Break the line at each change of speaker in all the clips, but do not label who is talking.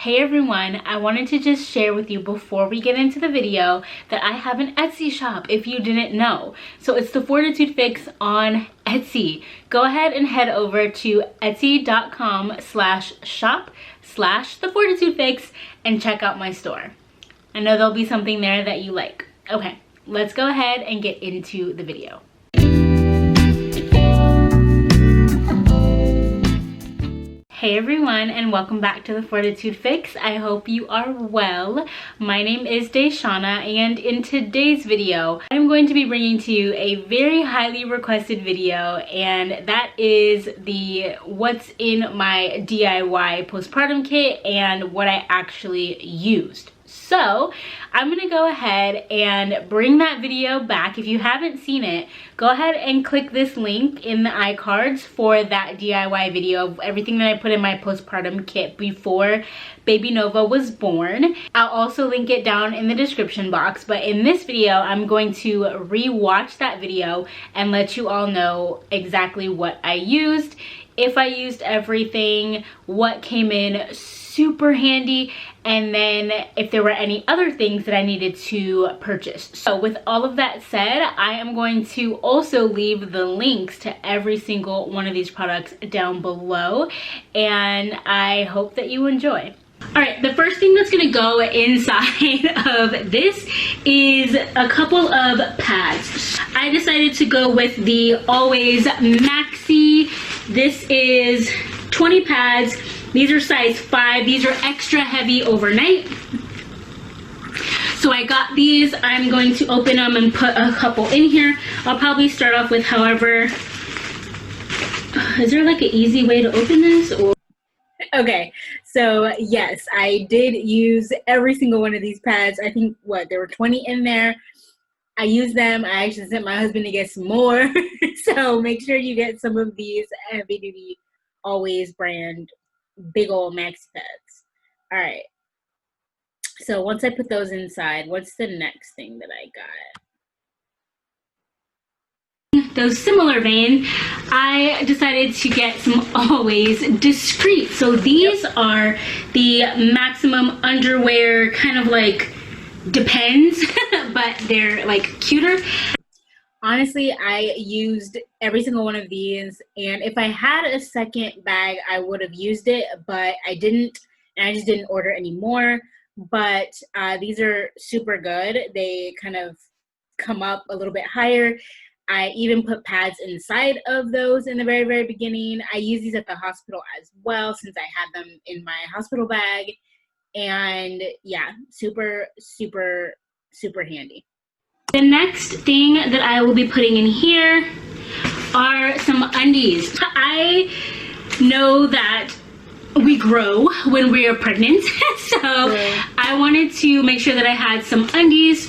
Hey everyone, I wanted to just share with you before we get into the video that I have an Etsy shop if you didn't know. So it's TheFortitudeFix on Etsy. Go ahead and head over to etsy.com/shop/TheFortitudeFix and check out my store. I know there'll be something there that you like. Okay, let's go ahead and get into the video. Hey everyone, and welcome back to The Fortitude Fix. I hope you are well. My name is DaShanna, and in today's video, I'm going to be bringing to you a very highly requested video, and that is the what's in my DIY postpartum kit and what I actually used. So I'm gonna go ahead and bring that video back. If you haven't seen it, go ahead and click this link in the iCards for that DIY video of everything that I put in my postpartum kit before baby Nova was born. I'll also link it down in the description box, but in this video, I'm going to re-watch that video and let you all know exactly what I used, if I used everything, what came in super handy, and then if there were any other things that I needed to purchase. So with all of that said, I am going to also leave the links to every single one of these products down below, and I hope that you enjoy. All right, the first thing that's gonna go inside of this is a couple of pads. I decided to go with the Always Maxi. This is 20 pads. These are size 5. These are extra heavy overnight. So I got these. I'm going to open them and put a couple in here. I'll probably start off with however. Is there like an easy way to open this? Or okay, so yes, I did use every single one of these pads. I think there were 20 in there. I used them. I actually sent my husband to get some more. So make sure you get some of these heavy duty Always brand big old maxi pads. All right, so once I put those inside, what's the next thing that I got? Those similar vein, I decided to get some Always Discreet. So these are the maximum underwear, kind of like depends, but they're like cuter. Honestly, I used every single one of these, and if I had a second bag, I would have used it, but I didn't, and I just didn't order any more. But these are super good. They kind of come up a little bit higher. I even put pads inside of those in the very, very beginning. I use these at the hospital as well, since I had them in my hospital bag. And yeah, super, super, super handy. The next thing that I will be putting in here are some undies. I know that we grow when we are pregnant, so I wanted to make sure that I had some undies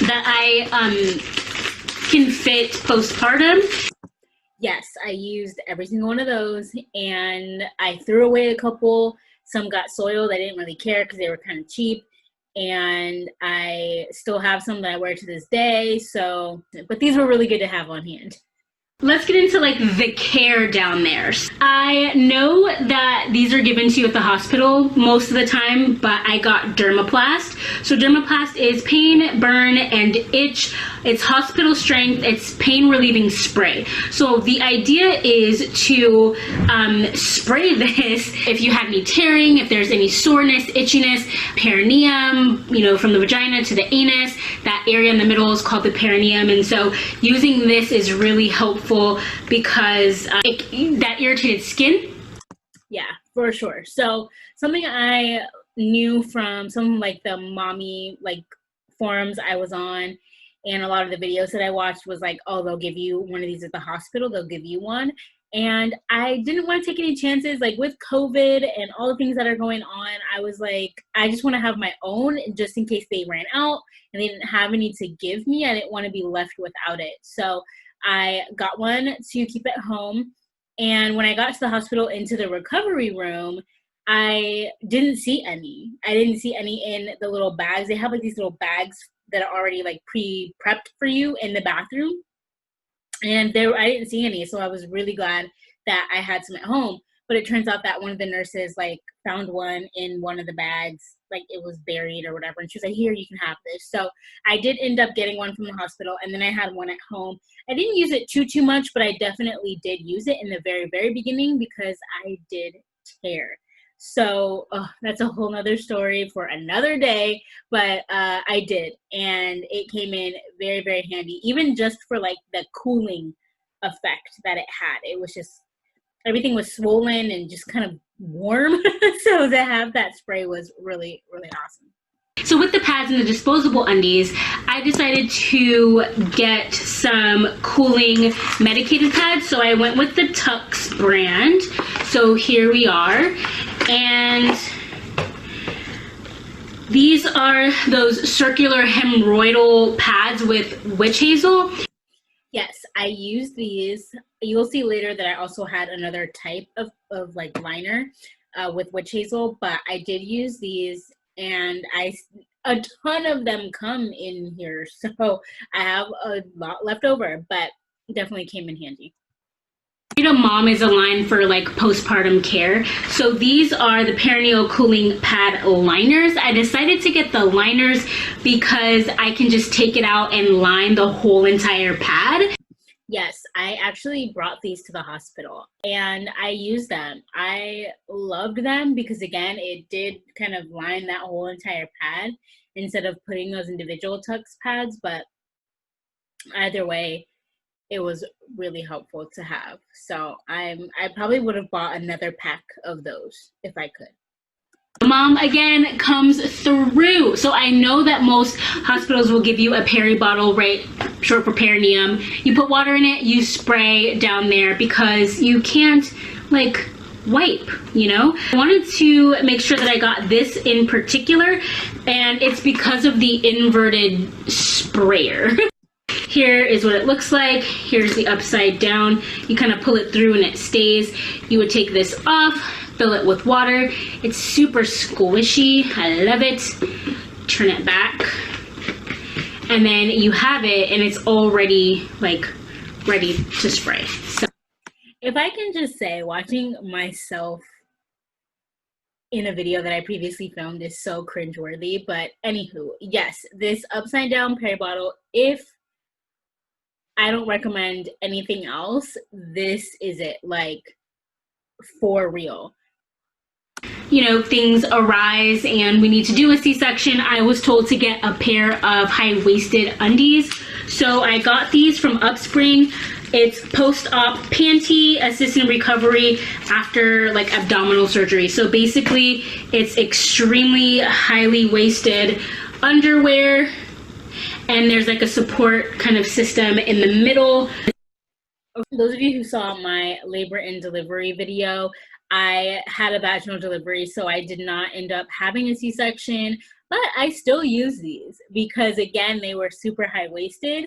that I can fit postpartum. Yes, I used every single one of those, and I threw away a couple. Some got soiled. I didn't really care because they were kind of cheap. And I still have some that I wear to this day, so, but these were really good to have on hand. Let's get into like the care down there. I know that these are given to you at the hospital most of the time, but I got Dermaplast. So Dermaplast is pain, burn, and itch. It's hospital strength. It's pain relieving spray. So the idea is to spray this if you had any tearing, if there's any soreness, itchiness, perineum, you know, from the vagina to the anus. That area in the middle is called the perineum, and so using this is really helpful because that irritated skin. Yeah, for sure. So something I knew from some like the mommy like forums I was on, and a lot of the videos that I watched was like, oh, they'll give you one of these at the hospital, they'll give you one. And I didn't want to take any chances, like with COVID and all the things that are going on. I was like, I just want to have my own just in case they ran out and they didn't have any to give me. I didn't want to be left without it. So I got one to keep at home. And when I got to the hospital into the recovery room, I didn't see any. I didn't see any in the little bags. They have like these little bags that are already like pre-prepped for you in the bathroom. And I didn't see any. So I was really glad that I had some at home. but it turns out that one of the nurses like found one in one of the bags, like it was buried or whatever, and she was like, here, you can have this. So I did end up getting one from the hospital, and then I had one at home. I didn't use it too much, but I definitely did use it in the very beginning because I did tear. So that's a whole nother story for another day, but I did, and it came in very handy, even just for like the cooling effect that it had. It was just, everything was swollen and just kind of warm. So to have that spray was really awesome. So with the pads and the disposable undies, I decided to get some cooling medicated pads. So I went with the Tux brand. So here we are. And these are those circular hemorrhoidal pads with witch hazel. Yes, I use these. You'll see later that I also had another type of like liner with witch hazel, but I did use these, and a ton of them come in here, so I have a lot left over, but definitely came in handy. Mom is a line for like postpartum care. So these are the perineal cooling pad liners. I decided to get the liners because I can just take it out and line the whole entire pad. Yes, I actually brought these to the hospital and I used them. I loved them because, again, it did kind of line that whole entire pad instead of putting those individual Tux pads, but either way, it was really helpful to have. So I probably would have bought another pack of those if I could. Mom again comes through. So I know that most hospitals will give you a Peri bottle, right, short for perineum. You put water in it, you spray down there because you can't like wipe, you know. I wanted to make sure that I got this in particular, and it's because of the inverted sprayer. Here is what it looks like. Here's the upside down. You kind of pull it through and it stays. You would take this off, fill it with water. It's super squishy. I love it. Turn it back. And then you have it and it's already like ready to spray. So if I can just say, watching myself in a video that I previously filmed is so cringeworthy, but anywho, yes, this upside down Peri bottle, if I don't recommend anything else, this is it, like, for real. You know, things arise and we need to do a C-section. I was told to get a pair of high-waisted undies. So I got these from Upspring. It's post-op panty, assistant recovery after like abdominal surgery. So basically it's extremely highly waisted underwear, and there's like a support kind of system in the middle. Those of you who saw my labor and delivery video, I had a vaginal delivery, so I did not end up having a C-section, but I still use these because, again, they were super high-waisted,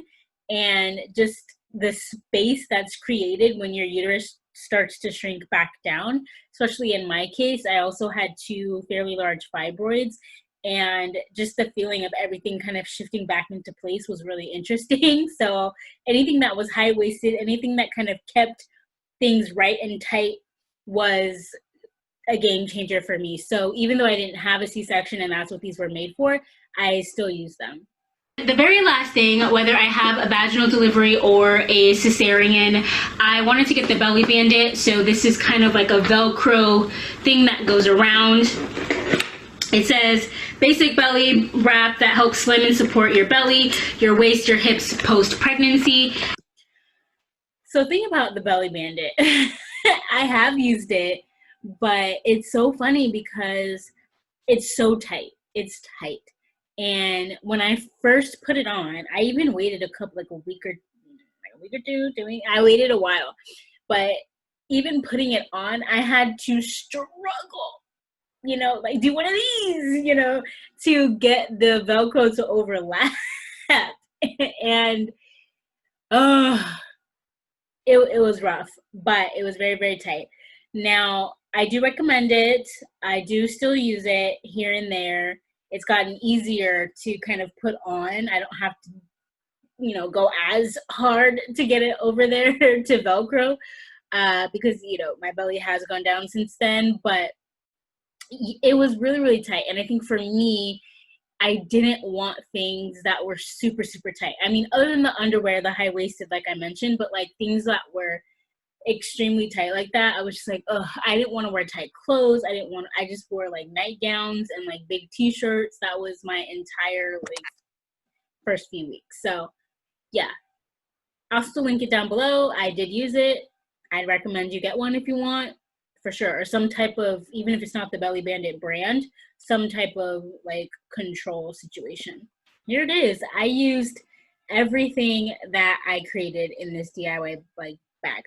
and just the space that's created when your uterus starts to shrink back down, especially in my case, I also had 2 fairly large fibroids, and just the feeling of everything kind of shifting back into place was really interesting. So anything that was high-waisted, anything that kind of kept things right and tight was a game changer for me. So even though I didn't have a C-section and that's what these were made for, I still use them. The very last thing, whether I have a vaginal delivery or a cesarean, I wanted to get the belly bandit. So this is kind of like a Velcro thing that goes around. It says basic belly wrap that helps slim and support your belly, your waist, your hips post-pregnancy. So think about the belly bandit. I have used it, but it's so funny because it's so tight. It's tight. And when I first put it on, I even waited a week or two. I waited a while, but even putting it on, I had to struggle, you know, like do one of these, you know, to get the Velcro to overlap. And it was rough, but it was very, very tight. Now, I do recommend it. I do still use it here and there. It's gotten easier to kind of put on. I don't have to, you know, go as hard to get it over there to Velcro. because, you know, my belly has gone down since then, but it was really, really tight. And I think for me, I didn't want things that were super, super tight. I mean, other than the underwear, the high-waisted, like I mentioned, but like things that were extremely tight like that, I was just like, ugh, I didn't want to wear tight clothes. I just wore like nightgowns and like big t-shirts. That was my entire like first few weeks. So yeah, I'll still link it down below. I did use it. I'd recommend you get one if you want, for sure. Or some type of, even if it's not the Belly Bandit brand, some type of like control situation. Here it is. I used everything that I created in this DIY like bag.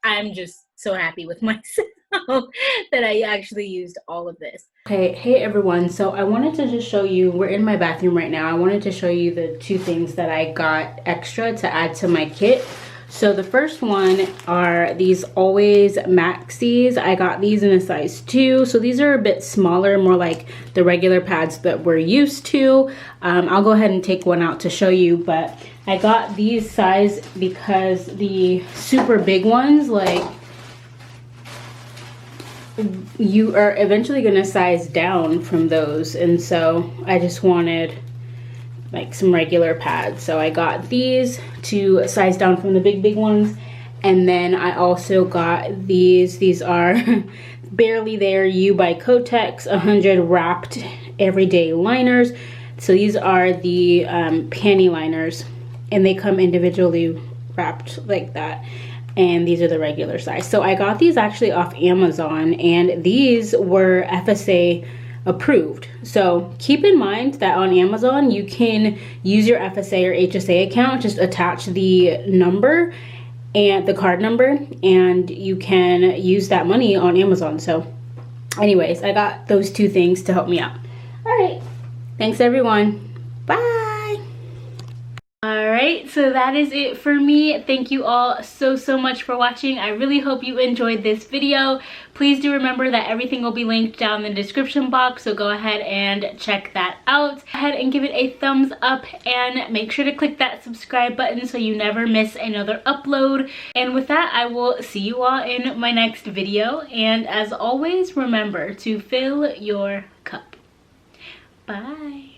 I'm just so happy with myself that I actually used all of this. Okay, hey everyone. So I wanted to just show you, we're in my bathroom right now. I wanted to show you the two things that I got extra to add to my kit. So the first one are these Always Maxis. I got these in a size 2. So these are a bit smaller, more like the regular pads that we're used to. I'll go ahead and take one out to show you, but I got these size because the super big ones, like, you are eventually gonna size down from those, and so I just wanted like some regular pads. So I got these to size down from the big ones, and then I also got these are Barely There You by Kotex 100 wrapped everyday liners. So these are the panty liners, and they come individually wrapped like that, and these are the regular size. So I got these actually off Amazon, and these were FSA approved. So keep in mind that on Amazon you can use your FSA or HSA account, just attach the number and the card number, and you can use that money on Amazon. So anyways, I got those two things to help me out. All right, thanks everyone. Bye. Alright, so that is it for me. Thank you all so much for watching. I really hope you enjoyed this video. Please do remember that everything will be linked down in the description box, so go ahead and check that out. Go ahead and give it a thumbs up, and make sure to click that subscribe button so you never miss another upload. And with that, I will see you all in my next video. And as always, remember to fill your cup. Bye.